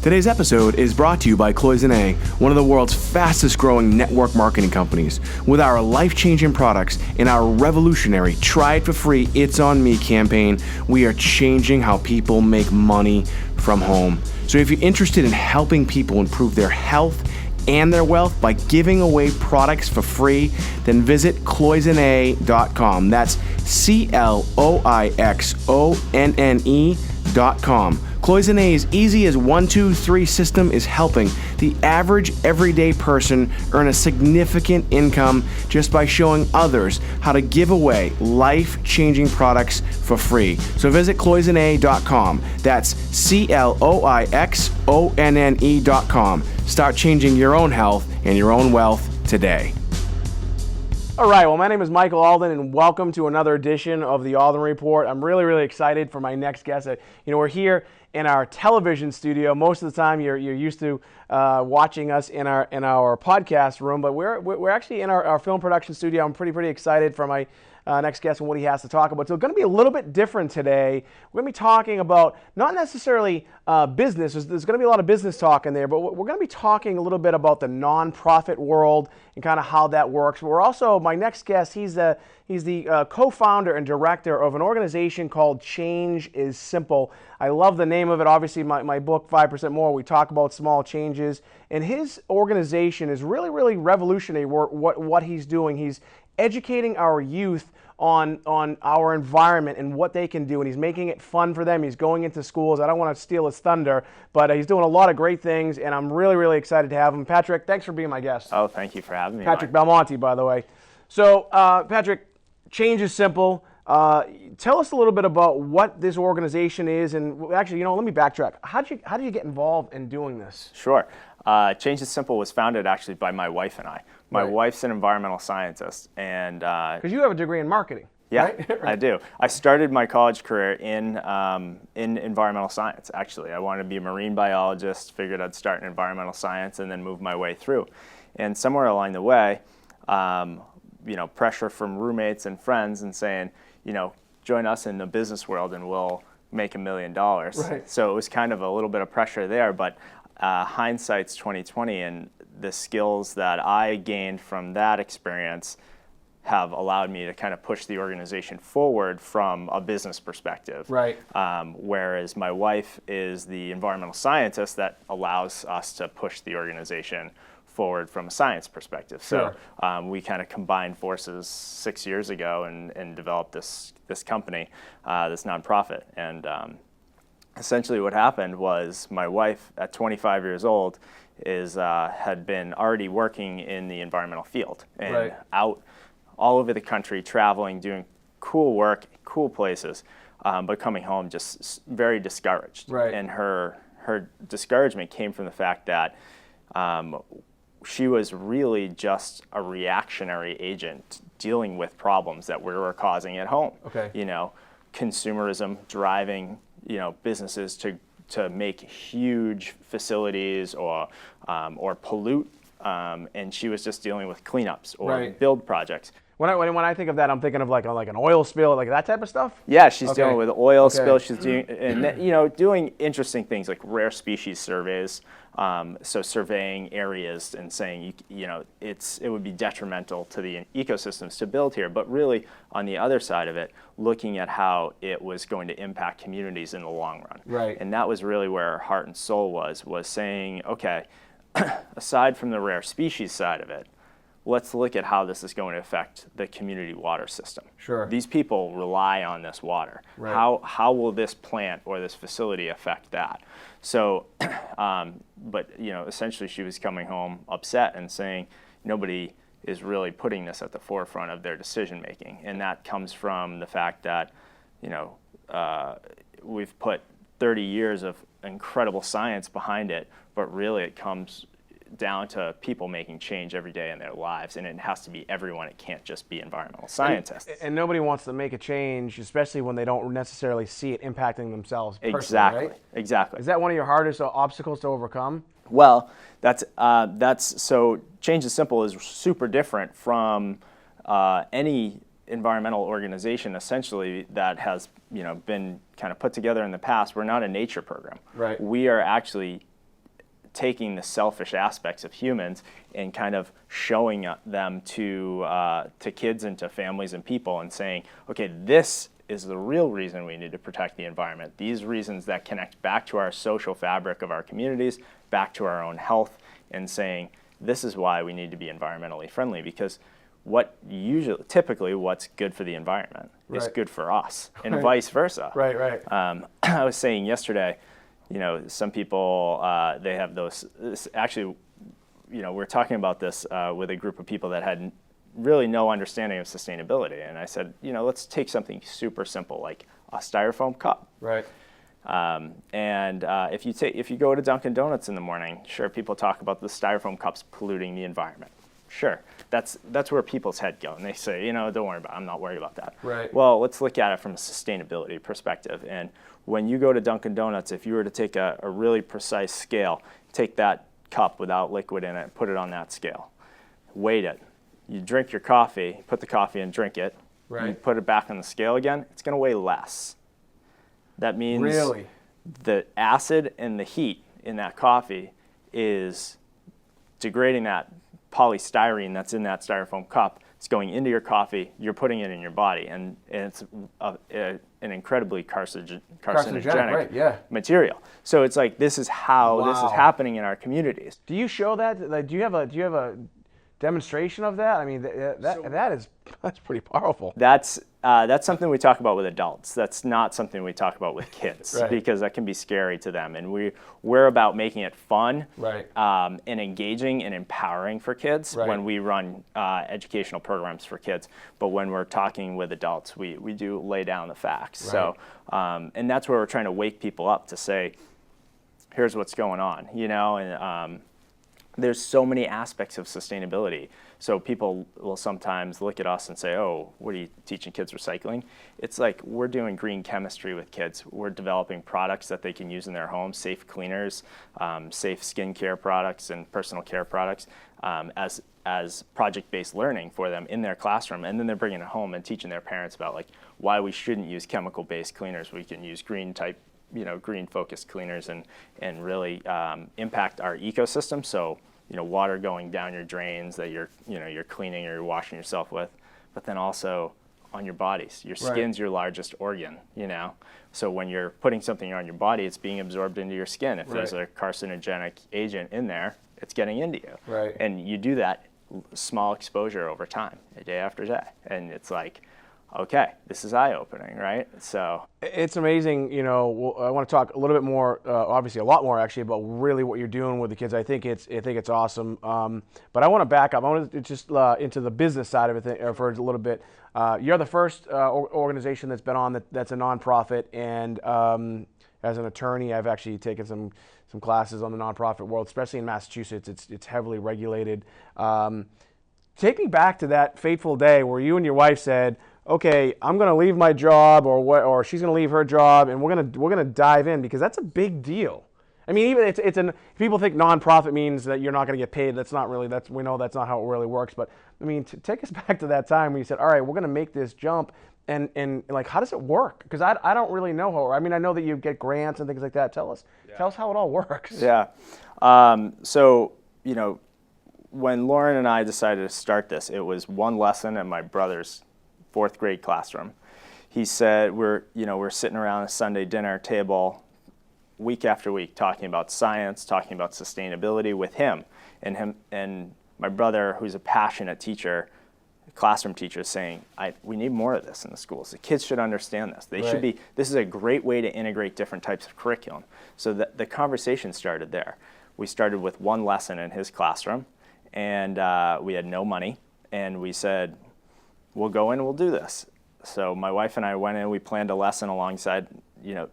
Today's episode is brought to you by Cloisonne, one of the world's fastest growing network marketing companies. With our life-changing products and our revolutionary Try It For Free, It's On Me campaign, we are changing how people make money from home. So if you're interested in helping people improve their health and their wealth by giving away products for free, then visit cloisonne.com. That's CLOIXONNE.com. Cloisonne's easy as 1, 2, 3 system is helping the average everyday person earn a significant income just by showing others how to give away life-changing products for free. So visit cloisonne.com. That's CLOIXONNE.com. Start changing your own health and your own wealth today. All right, well, my name is Michael Alden, and welcome to another edition of the Alden Report. I'm really excited for my next guest. We're here in our television studio. Most of the time, you're used to watching us in our podcast room, but we're actually in our film production studio. I'm pretty excited for my next guest and what he has to talk about. So it's going to be a little bit different today. We're going to be talking about not necessarily business. There's going to be a lot of business talk in there, but we're going to be talking a little bit about the nonprofit world and kind of how that works. But we're also, my next guest, he's the co-founder and director of an organization called Change is Simple. I love the name of it. Obviously, my book, 5% More, we talk about small changes. And his organization is really revolutionary what he's doing. He's educating our youth on our environment and what they can do, and he's making it fun for them. He's going into schools. I don't want to steal his thunder, but he's doing a lot of great things, and I'm really excited to have him. Patrick, thanks for being my guest. Oh, thank you for having me. Patrick Belmonte, by the way. So, Patrick, Change is Simple. Tell us a little bit about what this organization is, and actually, let me backtrack. How did you get involved in doing this? Sure. Change is Simple was founded actually by my wife and I. My wife's an environmental scientist, and because you have a degree in marketing. Yeah, right? I do. I started my college career in environmental science. Actually, I wanted to be a marine biologist. Figured I'd start in environmental science and then move my way through. And somewhere along the way, pressure from roommates and friends and saying, join us in the business world and we'll make $1 million. Right. So it was kind of a little bit of pressure there, but hindsight's 2020, and the skills that I gained from that experience have allowed me to kind of push the organization forward from a business perspective. Right. Whereas my wife is the environmental scientist that allows us to push the organization forward from a science perspective. Sure. So we kind of combined forces 6 years ago and developed this company, this nonprofit. And essentially what happened was my wife at 25 years old had been already working in the environmental field and out all over the country, traveling, doing cool work, cool places, but coming home just very discouraged. Right. And her discouragement came from the fact that she was really just a reactionary agent dealing with problems that we were causing at home. Okay. Consumerism driving businesses to make huge facilities or pollute, and she was just dealing with cleanups or build projects. When I think of that, I'm thinking of like an oil spill, like that type of stuff. Yeah, she's dealing with oil spills. She's doing interesting things like rare species surveys. So surveying areas and saying it would be detrimental to the ecosystems to build here, but really on the other side of it, looking at how it was going to impact communities in the long run. Right. And that was really where her heart and soul was saying, okay, aside from the rare species side of it, let's look at how this is going to affect the community water system. Sure. These people rely on this water. Right. How will this plant or this facility affect that? So, but essentially she was coming home upset and saying nobody is really putting this at the forefront of their decision making, and that comes from the fact that we've put 30 years of incredible science behind it, but really it comes down to people making change every day in their lives, and it has to be everyone. It can't just be environmental scientists. And nobody wants to make a change, especially when they don't necessarily see it impacting themselves personally, Exactly. right? Exactly. Is that one of your hardest obstacles to overcome? Well, that's so Change is Simple is super different from any environmental organization essentially that has been kind of put together in the past. We're not a nature program. Right. We are actually taking the selfish aspects of humans and kind of showing them to kids and to families and people and saying, okay, this is the real reason we need to protect the environment. These reasons that connect back to our social fabric of our communities, back to our own health, and saying, this is why we need to be environmentally friendly, because typically what's good for the environment is good for us, and vice versa. Right. I was saying yesterday, some people, they have actually, we're talking about this with a group of people that had really no understanding of sustainability. And I said, let's take something super simple, like a styrofoam cup. Right. If you go to Dunkin' Donuts in the morning, sure, people talk about the styrofoam cups polluting the environment. Sure, that's where people's head go, and they say, don't worry about it. I'm not worried about that. Right. Well, let's look at it from a sustainability perspective. And when you go to Dunkin' Donuts, if you were to take a really precise scale, take that cup without liquid in it, put it on that scale, weight it. You drink your coffee, put the coffee in, drink it. Right. You put it back on the scale again, it's going to weigh less. That means really? The acid and the heat in that coffee is degrading that polystyrene that's in that styrofoam cup. It's going into your coffee, you're putting it in your body, and it's an incredibly carcinogenic material. So it's like, this is how this is happening in our communities. Do you show that? Like, do you have a demonstration of that? I mean, that's pretty powerful. That's something we talk about with adults. That's not something we talk about with kids, because that can be scary to them. And we're about making it fun, and engaging and empowering for kids when we run educational programs for kids. But when we're talking with adults, we do lay down the facts. So, and that's where we're trying to wake people up to say, here's what's going on, and there's so many aspects of sustainability. So people will sometimes look at us and say, oh, what are you teaching kids recycling? It's like, we're doing green chemistry with kids. We're developing products that they can use in their homes, safe cleaners, safe skincare products and personal care products, as project-based learning for them in their classroom. And then they're bringing it home and teaching their parents about like why we shouldn't use chemical-based cleaners. We can use green-focused cleaners and really impact our ecosystem. So, water going down your drains that you're cleaning or you're washing yourself with, but then also on your bodies. Your skin's your largest organ, So when you're putting something on your body, it's being absorbed into your skin. If there's a carcinogenic agent in there, it's getting into you. Right. And you do that small exposure over time, day after day. And it's like, okay, this is eye-opening, right? So it's amazing. I want to talk a little bit more, obviously a lot more actually, about really what you're doing with the kids. I think it's awesome. But I want to back up. I want to just into the business side of it for a little bit. You're the first organization that's been on that's a nonprofit, and as an attorney, I've actually taken some classes on the nonprofit world, especially in Massachusetts. It's heavily regulated. Take me back to that fateful day where you and your wife said, okay, I'm going to leave my job, or she's going to leave her job, and we're going to dive in, because that's a big deal. I mean, even people think nonprofit means that you're not going to get paid. That's not really. We know that's not how it really works. But I mean, take us back to that time when you said, all right, we're going to make this jump, and like, how does it work? Because I don't really know how. I mean, I know that you get grants and things like that. Tell us how it all works. Yeah. So when Lauren and I decided to start this, it was one lesson in my brother's 4th grade classroom. He said, we're sitting around a Sunday dinner table week after week talking about science, talking about sustainability with him and my brother, who's a passionate teacher, classroom teacher, saying, we need more of this in the schools. The kids should understand this. This is a great way to integrate different types of curriculum. So the conversation started there. We started with one lesson in his classroom, and we had no money, and we said, we'll go in and we'll do this. So my wife and I went in, we planned a lesson alongside,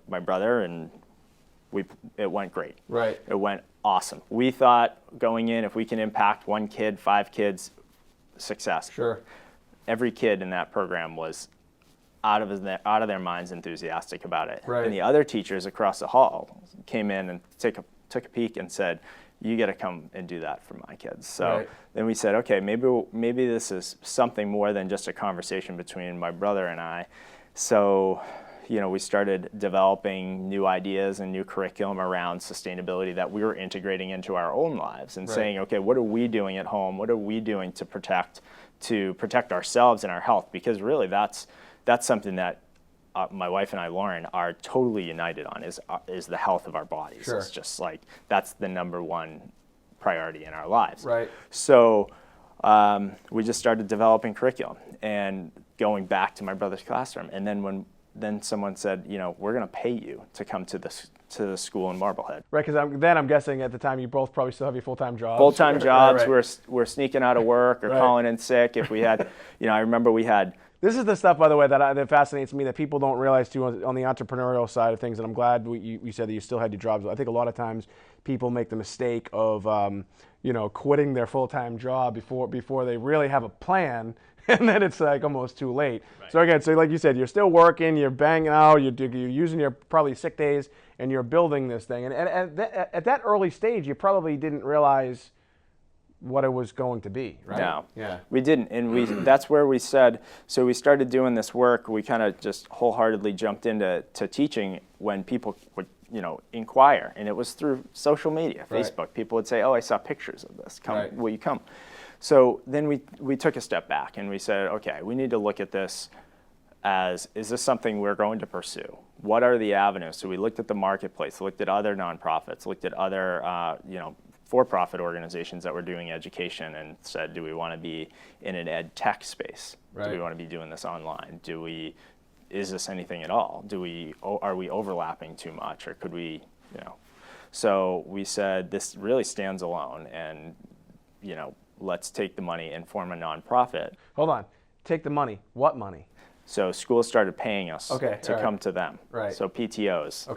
my brother, and it went great. Right. It went awesome. We thought going in, if we can impact 1 kid, 5 kids, success. Sure. Every kid in that program was out of their minds enthusiastic about it. Right. And the other teachers across the hall came in and took a peek and said, you got to come and do that for my kids. So then we said, okay, maybe this is something more than just a conversation between my brother and I. So, we started developing new ideas and new curriculum around sustainability that we were integrating into our own lives and saying, okay, what are we doing at home? What are we doing to protect ourselves and our health? Because really that's something that my wife and I, Lauren, are totally united on is the health of our bodies. Sure. It's just like that's the number one priority in our lives. Right. So we just started developing curriculum and going back to my brother's classroom. And then someone said, we're going to pay you to come to the school in Marblehead. Right, because I'm guessing at the time you both probably still have your full-time jobs. Full-time jobs. Right. We're sneaking out of work or calling in sick if we had. I remember we had. This is the stuff, by the way, that fascinates me that people don't realize too on the entrepreneurial side of things. And I'm glad you said that you still had your jobs. I think a lot of times people make the mistake of quitting their full-time job before they really have a plan, and then it's like almost too late. Right. So again, like you said, you're still working, you're banging out, you're using your probably sick days, and you're building this thing. And at that early stage, you probably didn't realize what it was going to be, right? No, yeah, we didn't, and that's where we said. So we started doing this work. We kind of just wholeheartedly jumped into teaching when people would inquire, and it was through social media, Facebook. People would say, "Oh, I saw pictures of this. Come, will you come?" So then we took a step back and we said, "Okay, we need to look at this as, is this something we're going to pursue? What are the avenues?" So we looked at the marketplace, looked at other nonprofits, looked at other for-profit organizations that were doing education, and said, do we want to be in an ed tech space? Do we want to be doing this online? Is this anything at all? Are we overlapping too much, or could we, So we said this really stands alone, and let's take the money and form a nonprofit. Hold on, take the money. What money? So schools started paying us to come to them. Right. So PTOs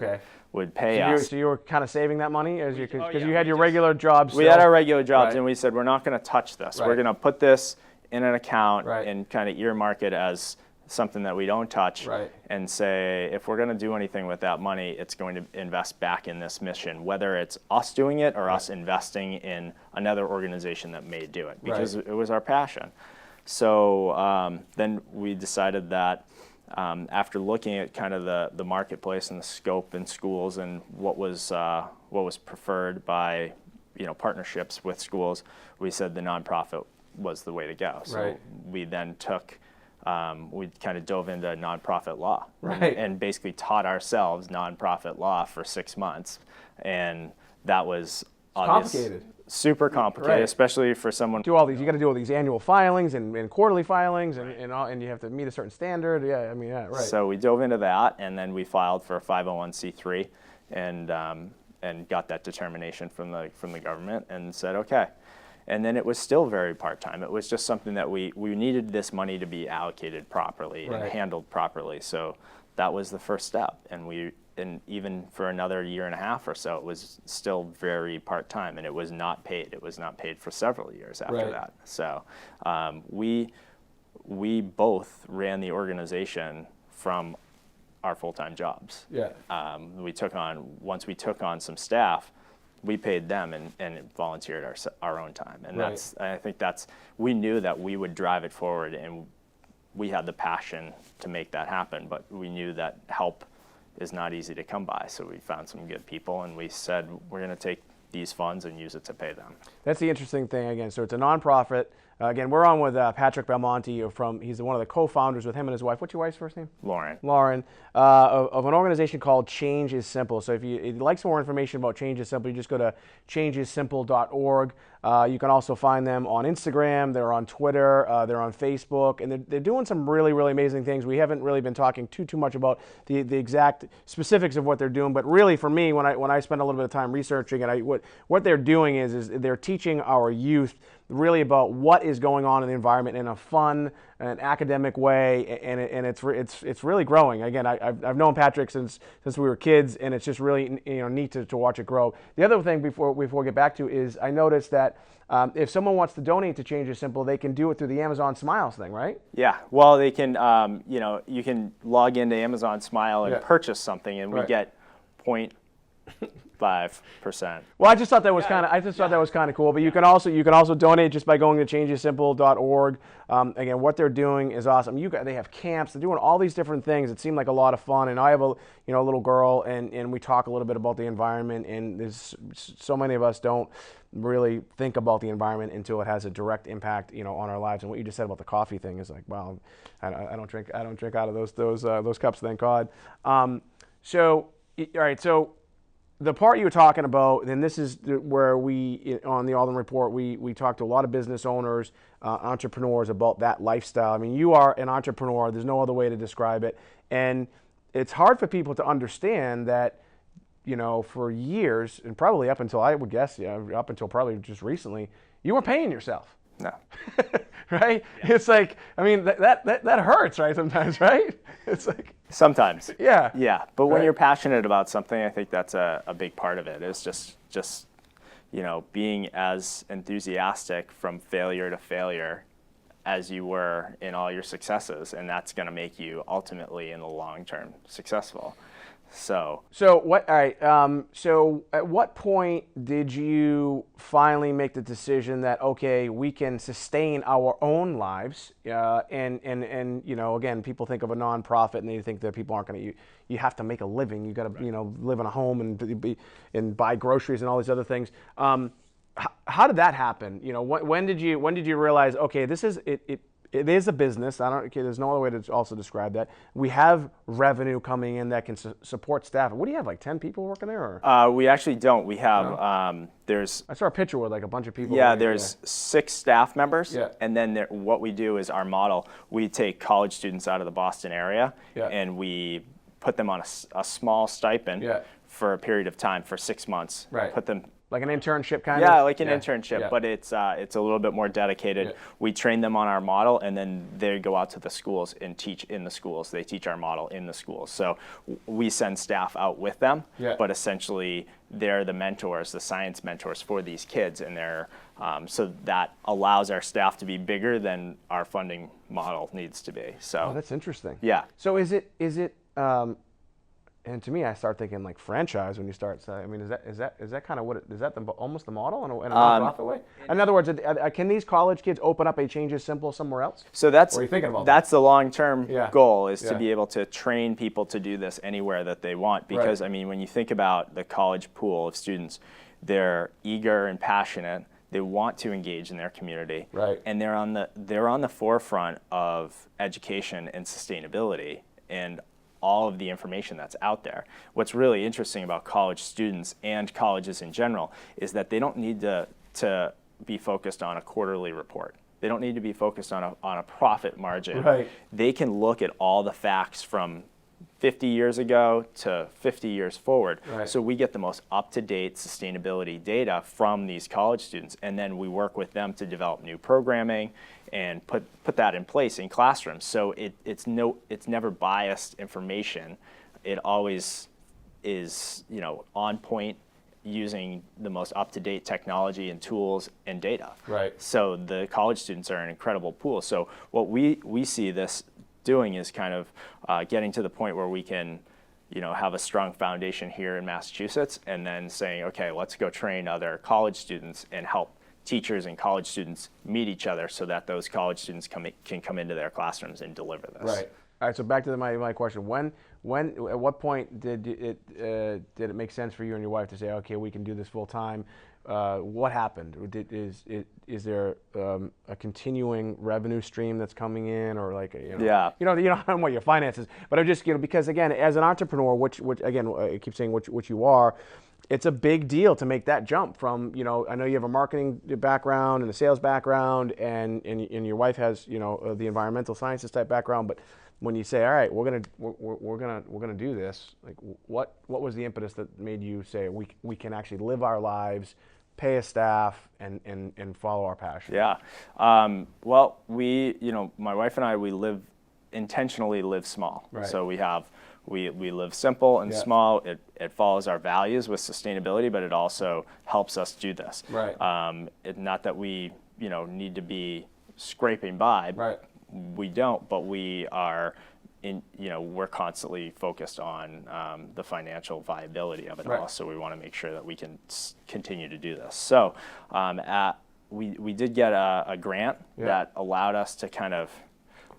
would pay us. So you were kind of saving that money because you had your regular jobs. We had our regular jobs, and we said, we're not going to touch this. Right. We're going to put this in an account and kind of earmark it as something that we don't touch, and say, if we're going to do anything with that money, it's going to invest back in this mission, whether it's us doing it or us investing in another organization that may do it, because it was our passion. So then we decided that after looking at kind of the marketplace and the scope in schools and what was preferred by partnerships with schools, we said the nonprofit was the way to go. So we then took we kind of dove into nonprofit law and basically taught ourselves nonprofit law for 6 months, and that was complicated. Super complicated, especially for someone. Do all these. You got to do all these annual filings and quarterly filings, and you have to meet a certain standard. So we dove into that, and then we filed for a 501c3, and got that determination from the government, and said okay. And then it was still very part-time. It was just something that we needed this money to be allocated properly and handled properly. So that was the first step, and even for another year and a half or so, it was still very part-time, and it was not paid. It was not paid for several years after that. So we both ran the organization from our full-time jobs. Once we took on some staff, we paid them and volunteered our own time. And I think we knew that we would drive it forward, and we had the passion to make that happen, but we knew that help is not easy to come by. So we found some good people, and we said, we're going to take these funds and use it to pay them. That's the interesting thing again. So it's a nonprofit. Again, we're on with Patrick Belmonte he's one of the co-founders with him and his wife. What's your wife's first name? Lauren. Of an organization called Change is Simple. So if you'd like some more information about Change is Simple, you just go to ChangeIsSimpleorg. You can also find them on Instagram. They're on Twitter. They're on Facebook, and they're doing some really, really amazing things. We haven't really been talking too much about the exact specifics of what they're doing, but really for me, when I spend a little bit of time researching it, what they're doing is they're teaching our youth really about what is going on in the environment in a fun and academic way, and it's really growing. Again, I've known Patrick since we were kids, and it's just really neat to watch it grow. The other thing before we get back to is I noticed that if someone wants to donate to Change is Simple, they can do it through the Amazon Smiles thing, right? Yeah. Well, they can. You can log into Amazon Smile and purchase something, and we get 5%. Well, I just thought that was kind of cool. But you can also donate just by going to ChangeIsSimple.org. Again, what they're doing is awesome. They have camps. They're doing all these different things. It seemed like a lot of fun. And I have a little girl, and we talk a little bit about the environment. And there's so many of us don't really think about the environment until it has a direct impact, on our lives. And what you just said about the coffee thing is like, wow, I don't drink out of those cups, thank God. So, all right, so the part you were talking about, and this is where we, on the Alden Report, we talk to a lot of business owners, entrepreneurs about that lifestyle. I mean, you are an entrepreneur. There's no other way to describe it. And it's hard for people to understand that, for years, and probably up until, I would guess, up until probably just recently, you were paying yourself. No. Right? Yeah. It's like, I mean, that hurts, right? Sometimes, right? It's like. Sometimes. Yeah. Yeah. But when you're passionate about something, I think that's a big part of it. Is just being as enthusiastic from failure to failure as you were in all your successes, and that's going to make you ultimately in the long term successful. So what? All right. So at what point did you finally make the decision that okay, we can sustain our own lives? And again, people think of a nonprofit and they think that people aren't going to. You have to make a living. You got to live in a home and buy groceries and all these other things. How did that happen? When did you realize okay, this is it? It is a business. There's no other way to also describe that. We have revenue coming in that can support staff. What do you have, like 10 people working there? Or? We actually don't. We have, there's... I saw a picture with like a bunch of people. Yeah, there's 6 staff members. Yeah. And then what we do is our model, we take college students out of the Boston area and we put them on a small stipend for a period of time for 6 months. Right. Put them... Like an internship kind of? Yeah, like an internship, but it's a little bit more dedicated. Yeah. We train them on our model, and then they go out to the schools and teach in the schools. They teach our model in the schools. So we send staff out with them, but essentially they're the mentors, the science mentors for these kids, and they're so that allows our staff to be bigger than our funding model needs to be. So that's interesting. Yeah. So is it and to me, I start thinking like franchise when you start. I mean, is that kind of what is that almost the model in a nonprofit way? In other words, can these college kids open up a Change Is Simple somewhere else? So that's or are you thinking about that's the long-term goal is to be able to train people to do this anywhere that they want. Because I mean, when you think about the college pool of students, they're eager and passionate. They want to engage in their community, and they're on the forefront of education and sustainability and all of the information that's out there. What's really interesting about college students and colleges in general is that they don't need to be focused on a quarterly report. They don't need to be focused on a profit margin. Right. They can look at all the facts from 50 years ago to 50 years forward. Right. So we get the most up-to-date sustainability data from these college students, and then we work with them to develop new programming and put that in place in classrooms. So it's never biased information. It always is on point, using the most up-to-date technology and tools and data. Right. So the college students are an incredible pool. So what we see this doing is kind of getting to the point where we can have a strong foundation here in Massachusetts, and then saying, okay, let's go train other college students and help teachers and college students meet each other so that those college students can come into their classrooms and deliver this. Right. All right, so back to my question. At what point did it make sense for you and your wife to say, okay, we can do this full time? What happened? Is there a continuing revenue stream that's coming in, or like I don't know what your finances, but I'm just because again, as an entrepreneur, which again I keep saying what you are, it's a big deal to make that jump from I know you have a marketing background and a sales background, and your wife has the environmental sciences type background, but when you say, all right, we're gonna do this, like what was the impetus that made you say we can actually live our lives, pay a staff, and follow our passion? Yeah, well, my wife and I, we intentionally live small. Right. So we live simple and small. It follows our values with sustainability, but it also helps us do this. Right. Not that we need to be scraping by. Right. We don't, but we are we're constantly focused on the financial viability of it all. So we want to make sure that we can continue to do this. So we did get a grant that allowed us to kind of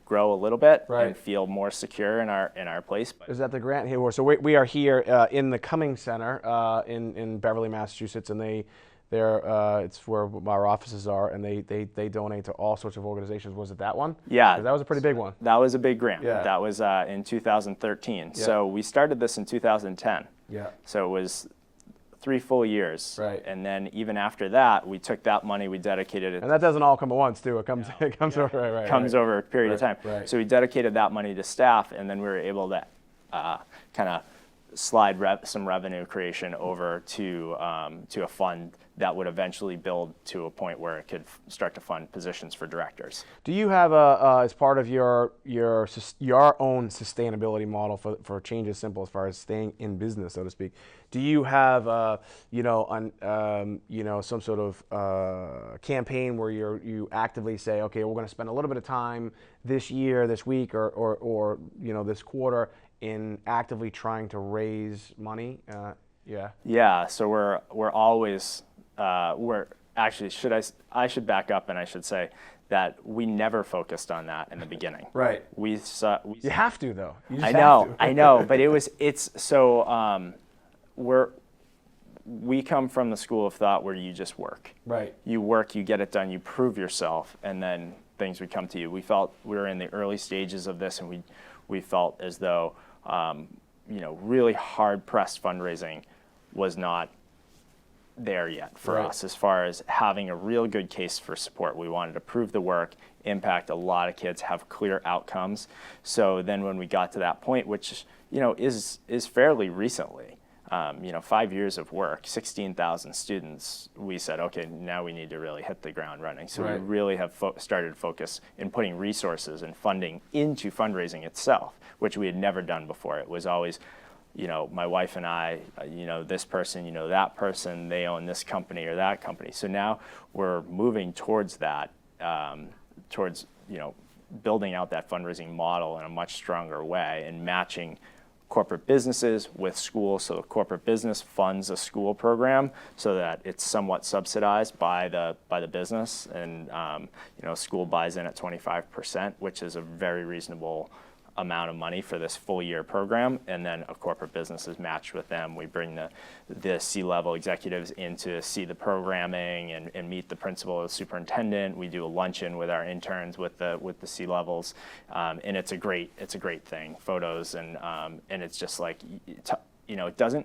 grow a little bit and feel more secure in our place. Is that the grant here? So we are here in the Cumming Center in Beverly, Massachusetts, and it's where our offices are, and they donate to all sorts of organizations. Was it that one? Yeah. That was a pretty big one. That was a big grant. Yeah. That was in 2013. Yeah. So we started this in 2010. Yeah. So it was 3 full years. Right. And then even after that, we took that money, we dedicated it. And that doesn't all come at once, too. It comes over a period of time. Right. So we dedicated that money to staff, and then we were able to kind of slide some revenue creation over to a fund that would eventually build to a point where it could start to fund positions for directors. Do you have as part of your own sustainability model for Change is Simple, as far as staying in business, so to speak? Do you have some sort of campaign where you actively say, okay, we're going to spend a little bit of time this year, this week, or this quarter in actively trying to raise money? Yeah. So we're always we're actually I should back up, and I should say that we never focused on that in the beginning. Right. You have to, though. I know, but we come from the school of thought where you just work. Right. You work, you get it done, you prove yourself, and then things would come to you. We felt we were in the early stages of this, and we felt as though really hard-pressed fundraising was not there yet for us, as far as having a real good case for support. We wanted to prove the work, impact a lot of kids, have clear outcomes. So then when we got to that point, which is fairly recently, 5 years of work, 16,000 students, we said, okay, now we need to really hit the ground running. So we really have started to focus in putting resources and funding into fundraising itself, which we had never done before. It was always, my wife and I, this person, that person, they own this company or that company. So now we're moving towards that, building out that fundraising model in a much stronger way and matching corporate businesses with schools. So the corporate business funds a school program so that it's somewhat subsidized by the business, and school buys in at 25%, which is a very reasonable amount of money for this full year program, and then a corporate business is matched with them. We bring the C-level executives in to see the programming and meet the principal or the superintendent. We do a luncheon with our interns with the C-levels, and it's a great thing. Photos and it's just like it doesn't.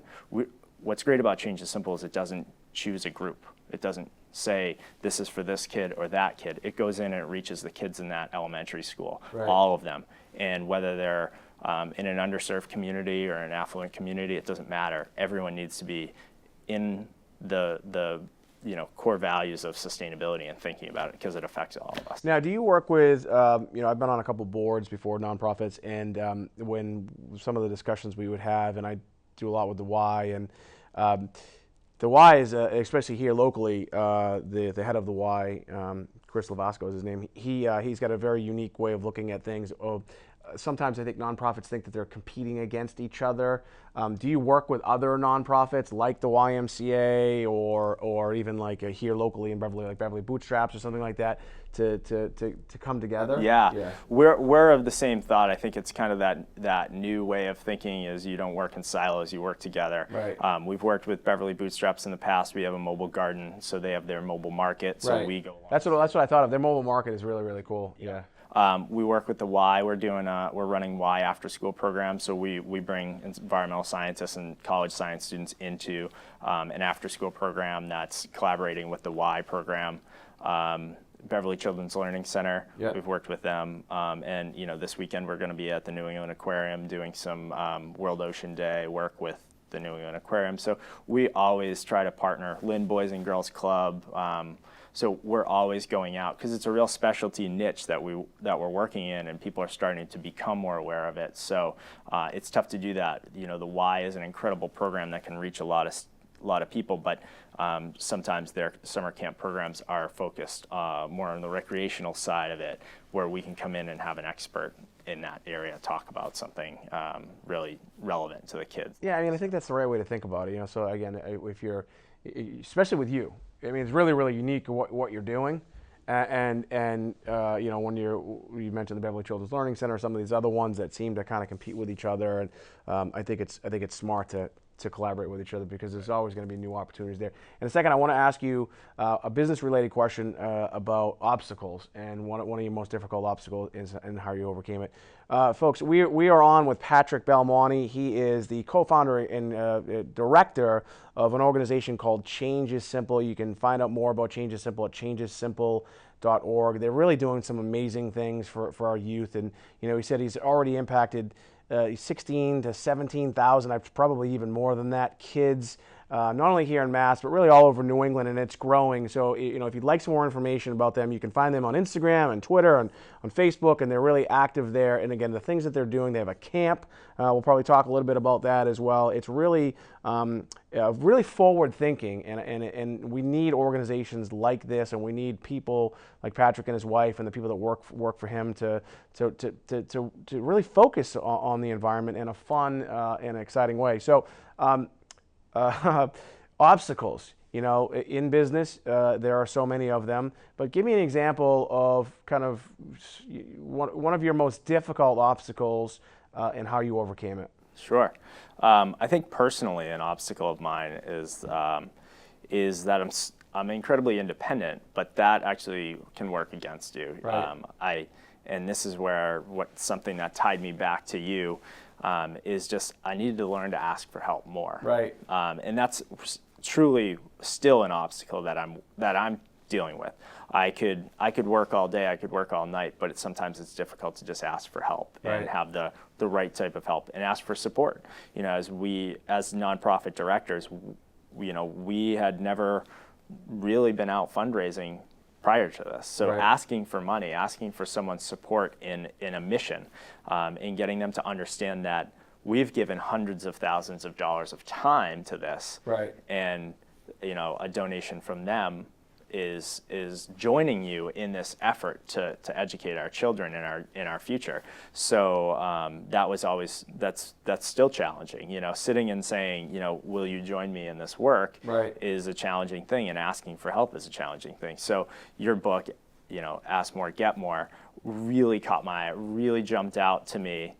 What's great about Change is Simple is it doesn't choose a group. It doesn't say this is for this kid or that kid. It goes in and it reaches the kids in that elementary school, all of them. And whether they're in an underserved community or an affluent community, it doesn't matter. Everyone needs to be in the core values of sustainability and thinking about it, because it affects all of us. Now, do you work with, I've been on a couple boards before, nonprofits, and when some of the discussions we would have, and I do a lot with the Y, and the Y is, especially here locally, the head of the Y, Chris Lavasco is his name. He's got a very unique way of looking at things. Sometimes I think nonprofits think that they're competing against each other. Do you work with other nonprofits like the YMCA or even like here locally in Beverly, like Beverly Bootstraps or something like that, to come together? Yeah. We're of the same thought. I think it's kind of that new way of thinking is you don't work in silos, you work together. Right. We've worked with Beverly Bootstraps in the past. We have a mobile garden, so they have their mobile market, so we go along. That's what I thought of. Their mobile market is really, really cool. Yeah. We work with the Y. We're running Y after school program. So we bring environmental scientists and college science students into an after school program that's collaborating with the Y program. Beverly Children's Learning Center. Yep. We've worked with them, and this weekend we're going to be at the New England Aquarium doing some World Ocean Day work with the New England Aquarium. So we always try to partner. Lynn Boys and Girls Club. So we're always going out because it's a real specialty niche that we're working in, and people are starting to become more aware of it. So it's tough to do that. The Y is an incredible program that can reach a lot lot of people, but sometimes their summer camp programs are focused more on the recreational side of it, where we can come in and have an expert in that area talk about something really relevant to the kids. Yeah, I mean, I think that's the right way to think about it. You know, so again, if you're, especially with you, I mean, it's really, really unique what you're doing. And you know, when you mentioned the Beverly Children's Learning Center, some of these other ones that seem to kind of compete with each other, and I think it's smart to collaborate with each other, because there's always going to be new opportunities there. In a second, I want to ask you a business-related question about obstacles, and one of your most difficult obstacles is and how you overcame it. Folks, we are on with Patrick Belmonte. He is the co-founder and director of an organization called Change is Simple. You can find out more about Change is Simple at ChangeIsSimpleorg. They're really doing some amazing things for our youth, and you know, he said he's already impacted 16 to 17,000, probably even more than that, kids, not only here in Mass, but really all over New England, and it's growing. So, you know, if you'd like some more information about them, you can find them on Instagram and Twitter and on Facebook, and they're really active there. And again, the things that they're doing, they have a camp. We'll probably talk a little bit about that as well. It's really, really forward thinking, and we need organizations like this, and we need people like Patrick and his wife and the people that work for him to really focus on the environment in a fun and exciting way. So. Obstacles, you know, in business, there are so many of them, but give me an example of kind of one of your most difficult obstacles and how you overcame it. Sure. I think personally an obstacle of mine is that I'm incredibly independent, but that actually can work against you. Right. And this is where something that tied me back to you is just I needed to learn to ask for help more. Right. And that's truly still an obstacle that I'm dealing with. I could work all day, I could work all night, but sometimes it's difficult to just ask for help and have the right type of help and ask for support. You know, as nonprofit directors, we had never really been out fundraising prior to this. So asking for money, asking for someone's support in a mission, and getting them to understand that we've given hundreds of thousands of dollars of time to this, and you know, a donation from them is joining you in this effort to educate our children in our future. So that was always that's still challenging. You know, sitting and saying, you know, will you join me in this work is a challenging thing, and asking for help is a challenging thing. So your book, you know, Ask More, Get More, really caught my eye, really jumped out to me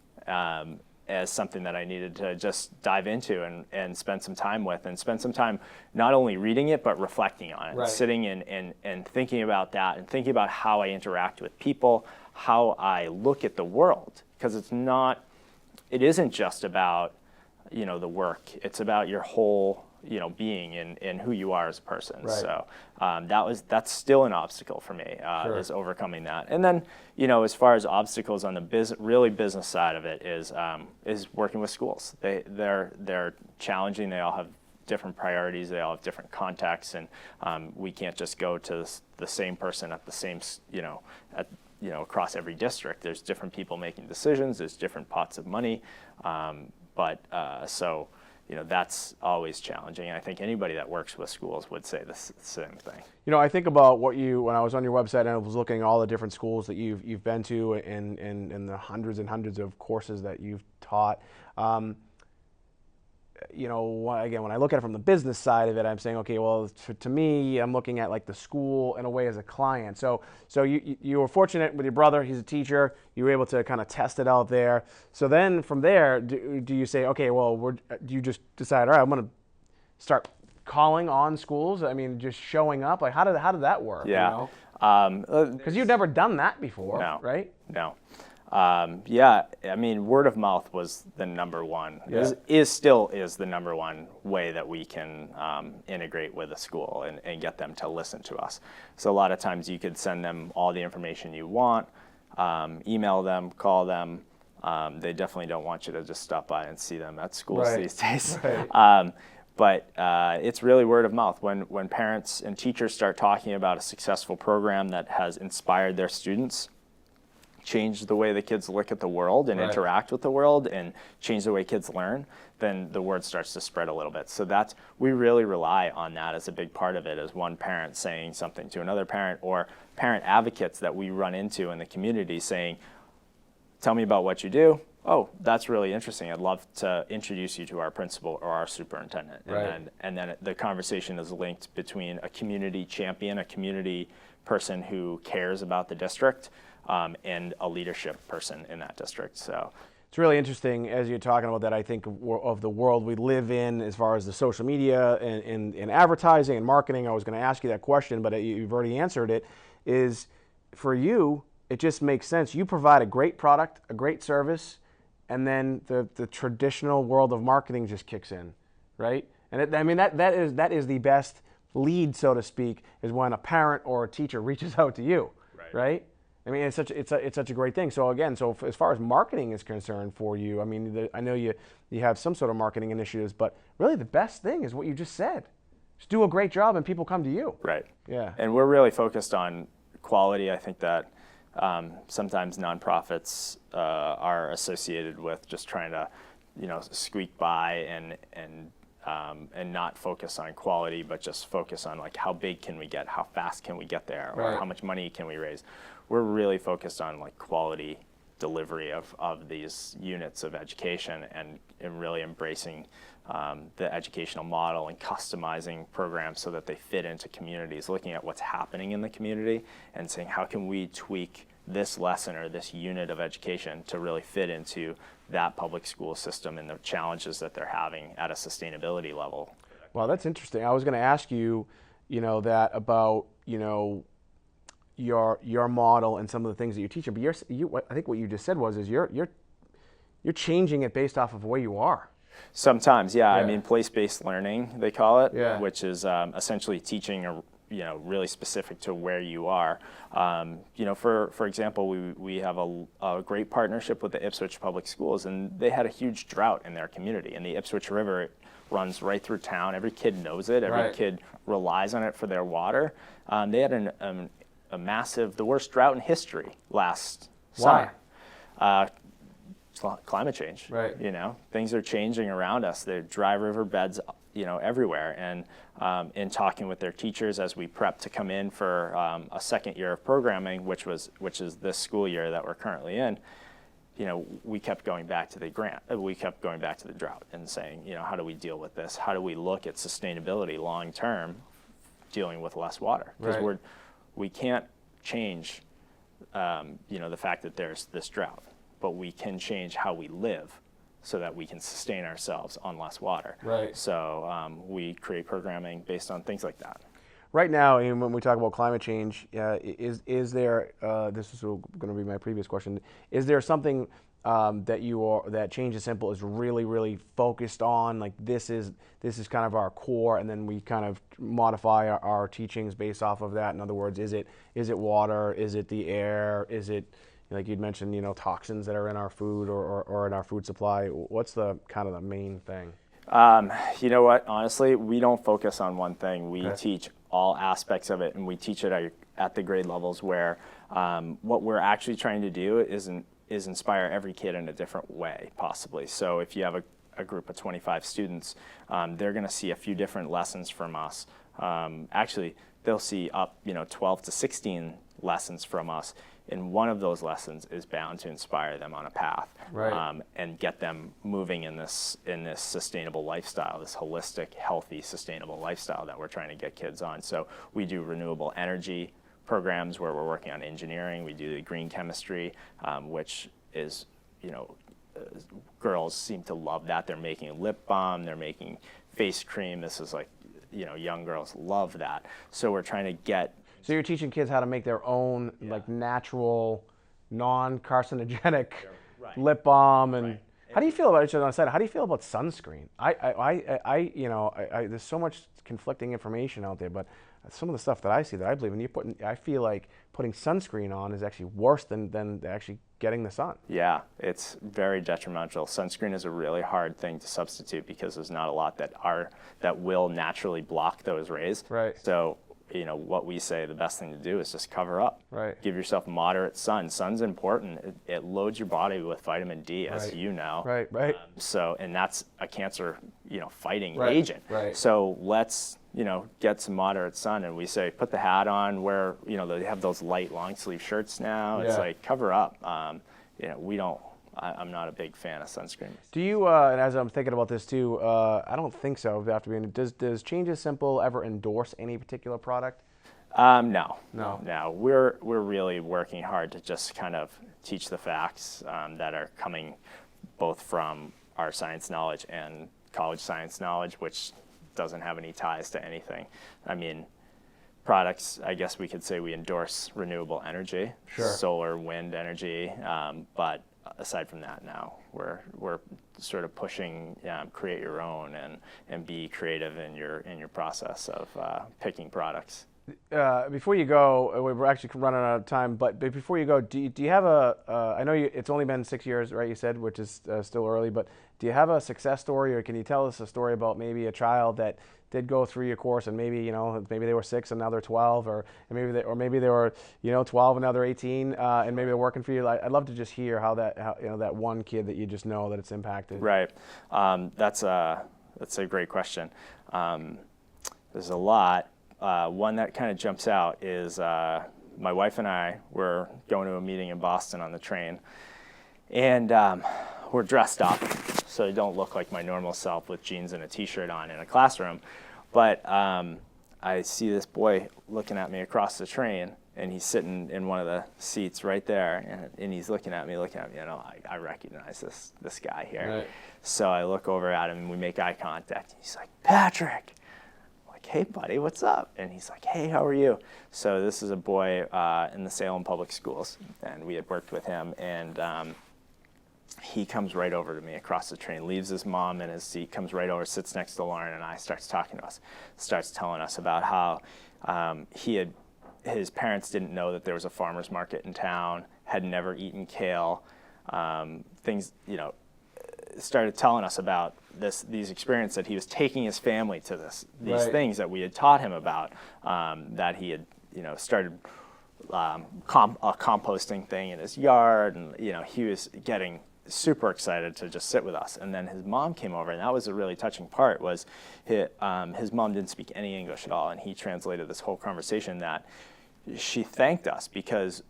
as something that I needed to just dive into and spend some time with, and spend some time not only reading it, but reflecting on it, sitting and thinking about that, and thinking about how I interact with people, how I look at the world, because it isn't just about, you know, the work, it's about your whole, you know, being and who you are as a person. So that's still an obstacle for me, is overcoming that. And then, you know, as far as obstacles on the business side of it is working with schools. They're challenging. They all have different priorities. They all have different contexts, and we can't just go to the same person at the same, across every district. There's different people making decisions. There's different pots of money, so. You know, that's always challenging. And I think anybody that works with schools would say the same thing. You know, I think about when I was on your website and I was looking at all the different schools that you've been to, and the hundreds and hundreds of courses that you've taught. You know, again, when I look at it from the business side of it, I'm saying, okay, well, to me, I'm looking at like the school in a way as a client. So you were fortunate with your brother; he's a teacher. You were able to kind of test it out there. So then from there, do you say, okay, well, do you just decide, all right, I'm going to start calling on schools? I mean, just showing up. Like, how did that work? Yeah. Because you've never done that before, right? No. I mean, word of mouth was the number one. Still is the number one way that we can integrate with a school and get them to listen to us. So a lot of times you could send them all the information you want, email them, call them. They definitely don't want you to just stop by and see them at schools these days. But it's really word of mouth. When parents and teachers start talking about a successful program that has inspired their students, change the way the kids look at the world and interact with the world and change the way kids learn, then the word starts to spread a little bit. So we really rely on that as a big part of it, as one parent saying something to another parent, or parent advocates that we run into in the community saying, tell me about what you do. Oh, that's really interesting. I'd love to introduce you to our principal or our superintendent. And then the conversation is linked between a community champion, a community person who cares about the district, and a leadership person in that district. So it's really interesting as you're talking about that. I think of the world we live in as far as the social media and advertising and marketing. I was going to ask you that question, but you've already answered it. Is for you, it just makes sense. You provide a great product, a great service, and then the traditional world of marketing just kicks in, right? And that is the best lead, so to speak, is when a parent or a teacher reaches out to you, right? I mean, it's such a great thing. So again, as far as marketing is concerned for you, I mean, I know you have some sort of marketing initiatives, but really the best thing is what you just said. Just do a great job and people come to you. Right. Yeah. And we're really focused on quality. I think that sometimes nonprofits are associated with just trying to, squeak by and not focus on quality, but just focus on like how big can we get, how fast can we get there, or how much money can we raise. We're really focused on like quality delivery of these units of education and really embracing the educational model and customizing programs so that they fit into communities, looking at what's happening in the community and saying how can we tweak this lesson or this unit of education to really fit into that public school system and the challenges that they're having at a sustainability level. Well, that's interesting. I was going to ask you, that about, your model and some of the things that you're teaching, but I think what you just said is you're changing it based off of where you are. Sometimes, yeah. I mean, place-based learning, they call it, which is essentially teaching really specific to where you are. For example, we have a great partnership with the Ipswich Public Schools, and they had a huge drought in their community. And the Ipswich River runs right through town. Every kid knows it. Every kid relies on it for their water. They had a massive, the worst drought in history last summer. Climate change. Right. Things are changing around us. There are dry riverbeds, everywhere. And in talking with their teachers as we prep to come in for a second year of programming, which is this school year that we're currently in, we kept going back to the we kept going back to the drought and saying, how do we deal with this? How do we look at sustainability long term, dealing with less water? Because we can't change, the fact that there's this drought, but we can change how we live so that we can sustain ourselves on less water. Right. So we create programming based on things like that. Right now, when we talk about climate change, is there, this is going to be my previous question, is there something that Change is Simple is really, really focused on, like this is kind of our core, and then we kind of modify our teachings based off of that? In other words, is it water, is it the air, is it, like you'd mentioned, toxins that are in our food or in our food supply? What's the kind of the main thing? You know what, honestly, we don't focus on one thing. We teach all aspects of it, and we teach it at the grade levels where what we're actually trying to do is inspire every kid in a different way, possibly. So if you have a group of 25 students, they're going to see a few different lessons from us. Actually, they'll see up 12 to 16 lessons from us, and one of those lessons is bound to inspire them on a path, and get them moving in this sustainable lifestyle, this holistic, healthy, sustainable lifestyle that we're trying to get kids on. So we do renewable energy programs where we're working on engineering. We do the green chemistry, which is, girls seem to love that. They're making a lip balm, they're making face cream. This is like, young girls love that. So we're trying to get. So you're teaching kids how to make their own like natural, non-carcinogenic lip balm, and how do you feel about it? On the side, how do you feel about sunscreen? There's so much conflicting information out there, but some of the stuff that I see that I believe in, I feel like putting sunscreen on is actually worse than actually getting the sun. Yeah, it's very detrimental. Sunscreen is a really hard thing to substitute because there's not a lot that will naturally block those rays. Right. So what we say the best thing to do is just cover up. Right. Give yourself moderate sun. Sun's important. It loads your body with vitamin D, as Right. you know. Right. And that's a cancer, fighting Right. agent. Right. So let's, get some moderate sun. And we say, put the hat on. Wear, they have those light long sleeve shirts now. It's Yeah. like, cover up. I'm not a big fan of sunscreen. Do you, and as I'm thinking about this too, I don't think so. Does Change is Simple ever endorse any particular product? No. No. We're really working hard to just kind of teach the facts that are coming both from our science knowledge and college science knowledge, which doesn't have any ties to anything. I mean, products, I guess we could say we endorse renewable energy, Sure. solar, wind energy, but aside from that, now we're sort of pushing create your own and be creative in your process of picking products. Before you go, we're actually running out of time, but before you go, do you have I know it's only been 6 years, right, you said, which is still early, but do you have a success story, or can you tell us a story about maybe a child that did go through your course and maybe they were 6 and now they're 12, or maybe they were 12 and now they're 18, and maybe they're working for you? I'd love to just hear how that one kid that you just know that it's impacted. Right. That's a great question. There's a lot. One that kind of jumps out is my wife and I were going to a meeting in Boston on the train, and we're dressed up, so I don't look like my normal self with jeans and a t-shirt on in a classroom. But I see this boy looking at me across the train, and he's sitting in one of the seats right there, and he's looking at me, I recognize this guy here. Right. So I look over at him, and we make eye contact. He's like, Patrick. Hey buddy, what's up? And he's like, hey, how are you? So this is a boy in the Salem Public Schools, and we had worked with him, and he comes right over to me across the train, leaves his mom in his seat, comes right over, sits next to Lauren and I, starts talking to us, starts telling us about how his parents didn't know that there was a farmer's market in town, had never eaten kale, things, started telling us about these experiences that he was taking his family to these Right. things that we had taught him about, that he had started a composting thing in his yard, and he was getting super excited to just sit with us. And then his mom came over, and that was a really touching part. Was his mom didn't speak any English at all, and he translated this whole conversation. That she thanked us because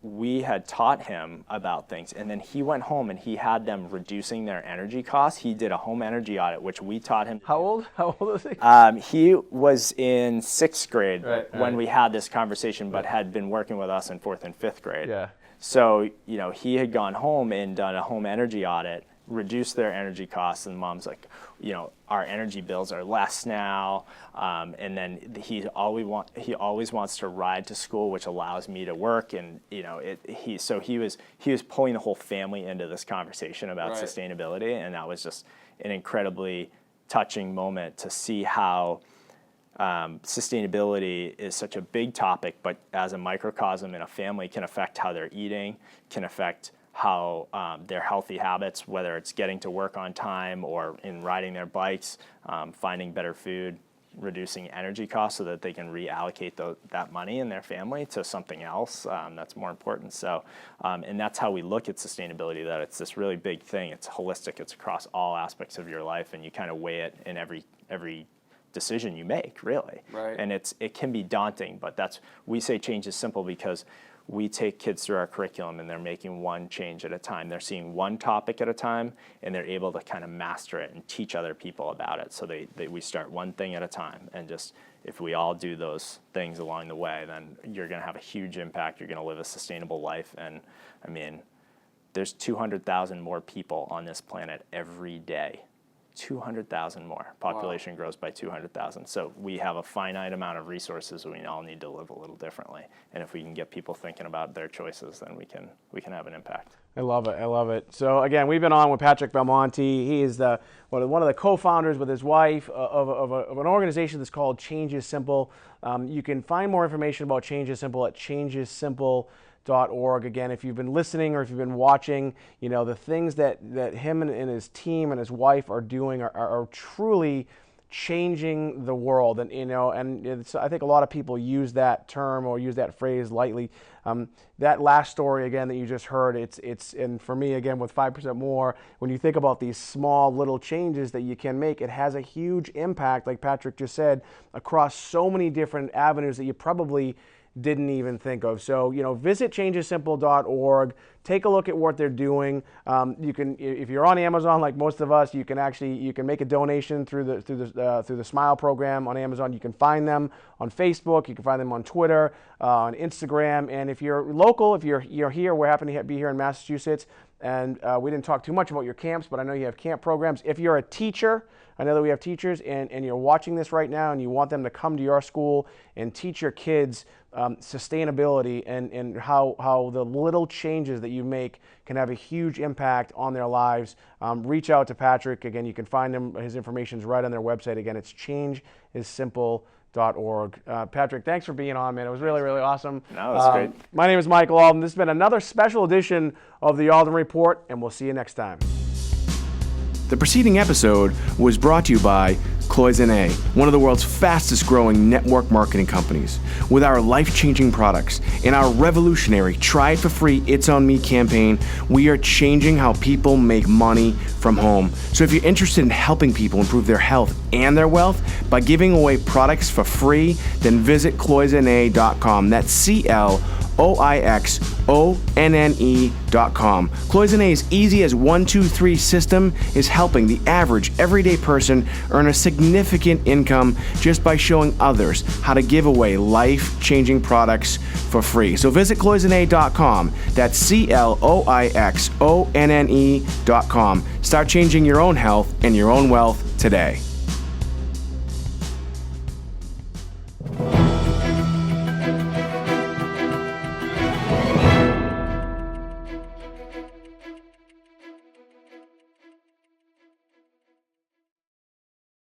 we had taught him about things, and then he went home and he had them reducing their energy costs. He did a home energy audit, which we taught him. How old was he? He was in 6th grade when Right. we had this conversation, but had been working with us in 4th and 5th grade. Yeah. So, he had gone home and done a home energy audit, reduced their energy costs, and mom's like, our energy bills are less now, and then he always wants to ride to school, which allows me to work, and he was pulling the whole family into this conversation about Right. sustainability, and that was just an incredibly touching moment to see how sustainability is such a big topic, but as a microcosm in a family can affect how they're eating, can affect how their healthy habits, whether it's getting to work on time or in riding their bikes, finding better food, reducing energy costs so that they can reallocate that money in their family to something else that's more important. So, and that's how we look at sustainability, that it's this really big thing. It's holistic. It's across all aspects of your life, and you kind of weigh it in every decision you make, really. Right. And it can be daunting, but we say change is simple because we take kids through our curriculum and they're making one change at a time. They're seeing one topic at a time, and they're able to kind of master it and teach other people about it. So we start one thing at a time, and just if we all do those things along the way, then you're going to have a huge impact. You're going to live a sustainable life. And I mean, there's 200,000 more people on this planet every day. 200,000 more. Population grows by 200,000. So we have a finite amount of resources. We all need to live a little differently. And if we can get people thinking about their choices, then we can have an impact. I love it. So again, we've been on with Patrick Belmonte. He is one of the co-founders with his wife of an organization that's called Change is Simple. You can find more information about Change is Simple at ChangeIsSimpleorg. Again, if you've been listening or if you've been watching, the things that him and his team and his wife are doing are truly changing the world. And I think a lot of people use that term or use that phrase lightly. That last story again that you just heard, and for me again with 5% more, when you think about these small little changes that you can make, it has a huge impact, like Patrick just said, across so many different avenues that you probably didn't even think of. So, visit ChangeIsSimple.org. Take a look at what they're doing. You can, if you're on Amazon, like most of us, you can make a donation through the Smile program on Amazon. You can find them on Facebook. You can find them on Twitter, on Instagram. And if you're local, if you're here, we happen to be here in Massachusetts. And we didn't talk too much about your camps, but I know you have camp programs. If you're a teacher, I know that we have teachers, and you're watching this right now and you want them to come to your school and teach your kids sustainability and how the little changes that you make can have a huge impact on their lives, reach out to Patrick. Again, you can find him. His information is right on their website. Again, it's ChangeIsSimple.org. Patrick, thanks for being on, man. It was really, really awesome. No, it was great. My name is Michael Alden. This has been another special edition of the Alden Report, and we'll see you next time. The preceding episode was brought to you by Cloisonne, one of the world's fastest growing network marketing companies. With our life-changing products and our revolutionary Try It For Free, It's On Me campaign, we are changing how people make money from home. So if you're interested in helping people improve their health and their wealth by giving away products for free, then visit Cloisonne.com. That's CLOIXONNE.com. Cloisonne's easy as 1, 2, 3 system is helping the average everyday person earn a significant income just by showing others how to give away life-changing products for free. So visit Cloisonne.com. That's CLOIXONNE.com. Start changing your own health and your own wealth today.